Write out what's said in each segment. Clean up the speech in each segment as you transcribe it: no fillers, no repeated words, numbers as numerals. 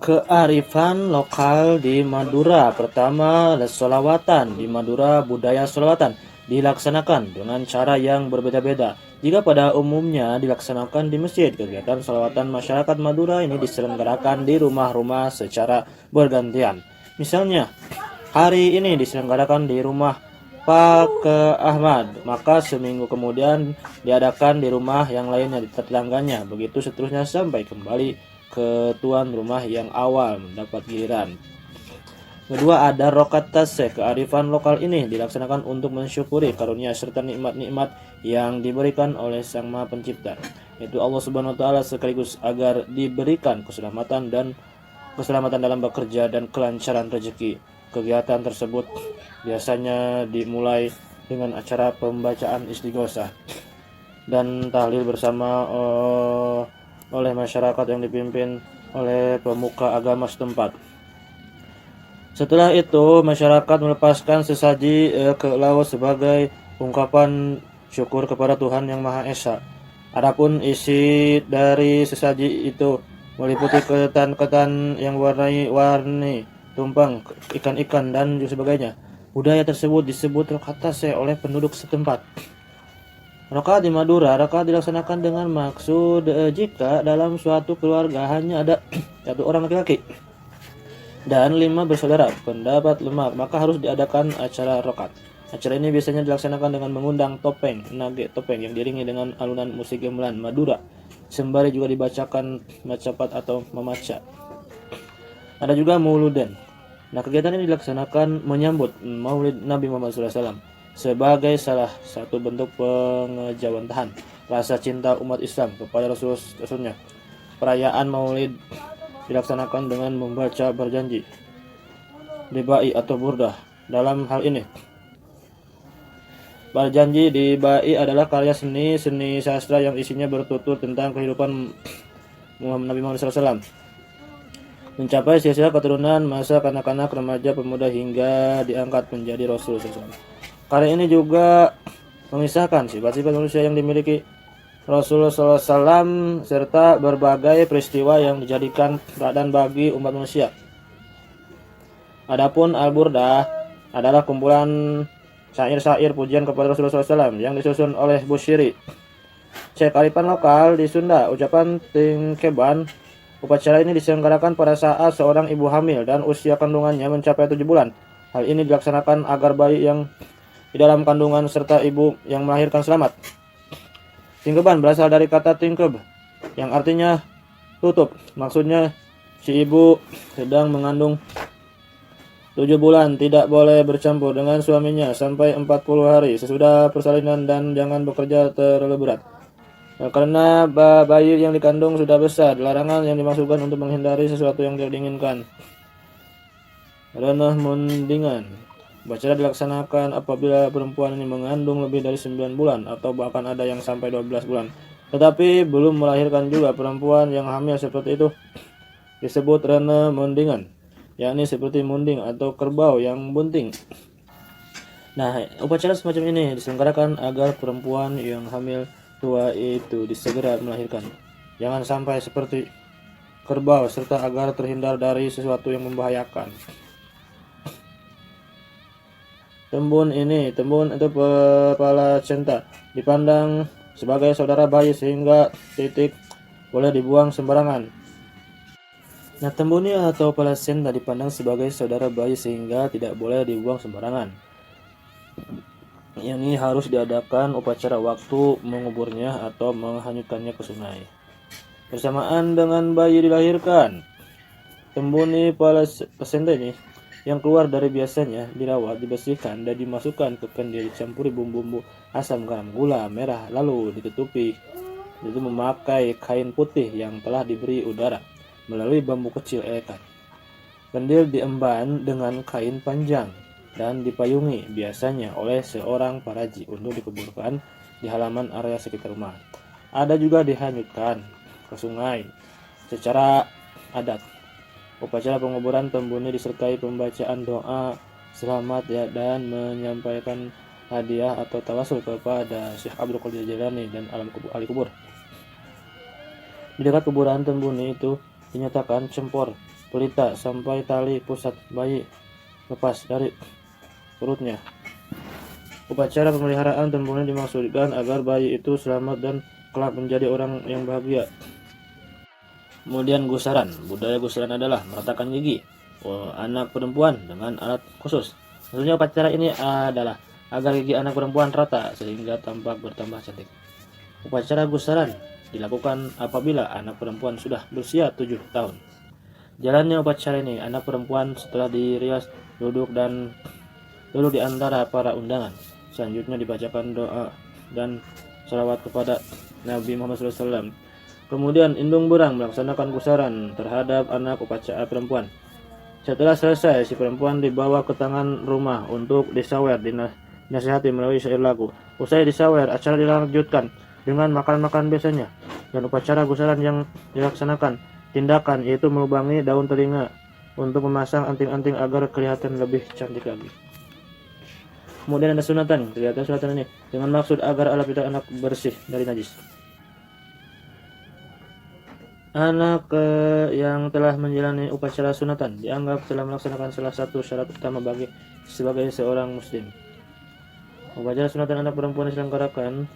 Kearifan lokal di Madura. Pertama, sholawatan. Di Madura, budaya sholawatan dilaksanakan dengan cara yang berbeda-beda. Jika pada umumnya dilaksanakan di masjid, kegiatan sholawatan masyarakat Madura ini diselenggarakan di rumah-rumah secara bergantian. Misalnya, hari ini diselenggarakan di rumah Pak Ahmad, maka seminggu kemudian diadakan di rumah yang lainnya di tetangganya. Begitu seterusnya sampai kembali ke tuan rumah yang awal mendapat giliran. Kedua, ada rokat taseh. Kearifan lokal ini dilaksanakan untuk mensyukuri karunia serta nikmat-nikmat yang diberikan oleh Sang Maha Pencipta, yaitu Allah Subhanahu wa taala, sekaligus agar diberikan keselamatan dalam bekerja dan kelancaran rezeki. Kegiatan tersebut biasanya dimulai dengan acara pembacaan istighosah dan tahlil bersama oleh masyarakat yang dipimpin oleh pemuka agama setempat. Setelah itu, masyarakat melepaskan sesaji ke laut sebagai ungkapan syukur kepada Tuhan Yang Maha Esa. Adapun isi dari sesaji itu meliputi ketan-ketan yang warni tumpeng, ikan-ikan, dan sebagainya. Budaya tersebut disebut rokat taseh oleh penduduk setempat. Rokat di Madura, rokat dilaksanakan dengan maksud jika dalam suatu keluarga hanya ada satu orang laki-laki dan 5 bersaudara, pendapat lemah, maka harus diadakan acara rokat. Acara ini biasanya dilaksanakan dengan mengundang topeng, nage topeng yang diiringi dengan alunan musik gamelan Madura, sembari juga dibacakan macapat atau memaca. Ada juga mauludan. Nah, kegiatan ini dilaksanakan menyambut Maulid Nabi Muhammad SAW sebagai salah satu bentuk pengejawantahan rasa cinta umat Islam kepada Rasulnya. Perayaan Maulid dilaksanakan dengan membaca berjanji, dibai atau burdah. Dalam hal ini, berjanji di bai adalah karya seni sastra yang isinya bertutur tentang kehidupan Nabi Muhammad SAW, mencapai silsilah keturunan masa kanak-kanak, remaja, pemuda hingga diangkat menjadi Rasul SAW. Karya ini juga mengisahkan sifat-sifat manusia yang dimiliki Rasulullah SAW serta berbagai peristiwa yang dijadikan teladan bagi umat manusia. Adapun Al-Burdah adalah kumpulan syair-syair pujian kepada Rasulullah SAW yang disusun oleh Busyiri. Cek kearifan lokal di Sunda, ucapan tingkeban. Upacara ini diselenggarakan pada saat seorang ibu hamil dan usia kandungannya mencapai 7 bulan. Hal ini dilaksanakan agar bayi yang di dalam kandungan serta ibu yang melahirkan selamat. Tingkeban berasal dari kata tingkeb yang artinya tutup. Maksudnya si ibu sedang mengandung 7 bulan tidak boleh bercampur dengan suaminya sampai 40 hari sesudah persalinan dan jangan bekerja terlalu berat. Nah, karena bayi yang dikandung sudah besar, larangan yang dimaksudkan untuk menghindari sesuatu yang tidak diinginkan. Ranah mundingan. Upacara dilaksanakan apabila perempuan ini mengandung lebih dari 9 bulan atau bahkan ada yang sampai 12 bulan. Tetapi belum melahirkan juga. Perempuan yang hamil seperti itu disebut rana mundingan, yakni seperti munding atau kerbau yang bunting. Nah, upacara semacam ini diselenggarakan agar perempuan yang hamil tua itu disegera melahirkan. Jangan sampai seperti kerbau, serta agar terhindar dari sesuatu yang membahayakan. Tembun itu placenta dipandang sebagai saudara bayi sehingga titik boleh dibuang sembarangan. Nah, tembun atau placenta dipandang sebagai saudara bayi sehingga tidak boleh dibuang sembarangan. Yang ini harus diadakan upacara waktu menguburnya atau menghanyutkannya ke sungai bersamaan dengan bayi dilahirkan. Tembun placenta ini yang keluar dari biasanya dirawat, dibersihkan, dan dimasukkan ke kendi, dicampuri bumbu-bumbu asam, garam, gula, merah, lalu ditutupi. Itu memakai kain putih yang telah diberi udara melalui bambu kecil ekat. Kendil diemban dengan kain panjang dan dipayungi biasanya oleh seorang paraji untuk dikuburkan di halaman area sekitar rumah. Ada juga dihanyutkan ke sungai secara adat. Upacara penguburan tembuni disertai pembacaan doa selamat dan menyampaikan hadiah atau tawasul kepada Syekh Abdul Qadir Jailani dan ahli kubur. Di dekat kuburan tembuni itu dinyatakan cempor pelita sampai tali pusat bayi lepas dari perutnya. Upacara pemeliharaan tentunya dimaksudkan agar bayi itu selamat dan kelak menjadi orang yang bahagia. Kemudian gusaran. Budaya gusaran adalah meratakan gigi anak perempuan dengan alat khusus. Tentunya upacara ini adalah agar gigi anak perempuan rata sehingga tampak bertambah cantik. Upacara gusaran dilakukan apabila anak perempuan sudah berusia 7 tahun. Jalannya upacara ini, anak perempuan setelah dirias duduk di antara para undangan. Selanjutnya dibacakan doa dan salawat kepada Nabi Muhammad SAW. Kemudian indung berang melaksanakan gusaran terhadap anak upacara perempuan. Setelah selesai, si perempuan dibawa ke tangan rumah untuk disawer, dinasihati melalui syair lagu. Usai disawer, acara dilanjutkan dengan makan-makan biasanya. Dan upacara gusaran yang dilaksanakan tindakan yaitu melubangi daun telinga untuk memasang anting-anting agar kelihatan lebih cantik lagi. Kemudian ada sunatan. Kelihatan sunatan ini dengan maksud agar anak bersih dari najis. Anak yang telah menjalani upacara sunatan dianggap telah melaksanakan salah satu syarat utama sebagai seorang muslim. Upacara sunatan anak perempuan diselenggarakan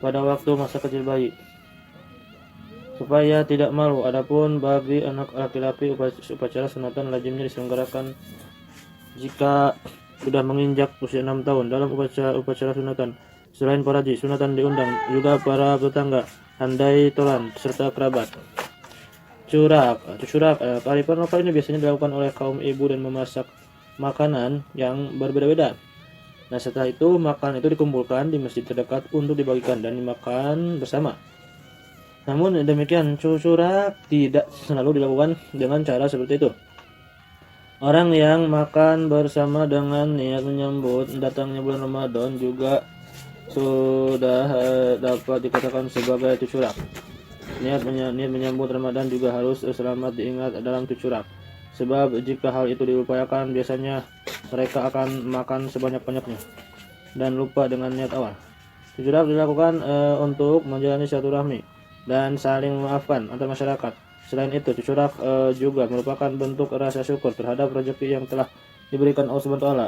pada waktu masa kecil bayi supaya tidak malu. Adapun bagi anak laki-laki, upacara sunatan lazimnya diselenggarakan jika sudah menginjak usia 6 tahun. Dalam upacara sunatan, selain para haji, sunatan diundang juga para tetangga, handai tolan, serta kerabat. Curak, kearifan lokal ini biasanya dilakukan oleh kaum ibu dan memasak makanan yang berbeda-beda. Nah, setelah itu makanan itu dikumpulkan di masjid terdekat untuk dibagikan dan dimakan bersama. Namun demikian, curak tidak selalu dilakukan dengan cara seperti itu. Orang yang makan bersama dengan niat menyambut datangnya bulan Ramadan juga sudah dapat dikatakan sebagai cucurak. Niat menyambut Ramadan juga harus selamat diingat dalam cucurak. Sebab jika hal itu diupayakan, biasanya mereka akan makan sebanyak-banyaknya dan lupa dengan niat awal. Cucurak dilakukan untuk menjalani silaturahmi dan saling memaafkan antar masyarakat. Selain itu, cucurak juga merupakan bentuk rasa syukur terhadap rezeki yang telah diberikan Allah Subhanahu wa taala.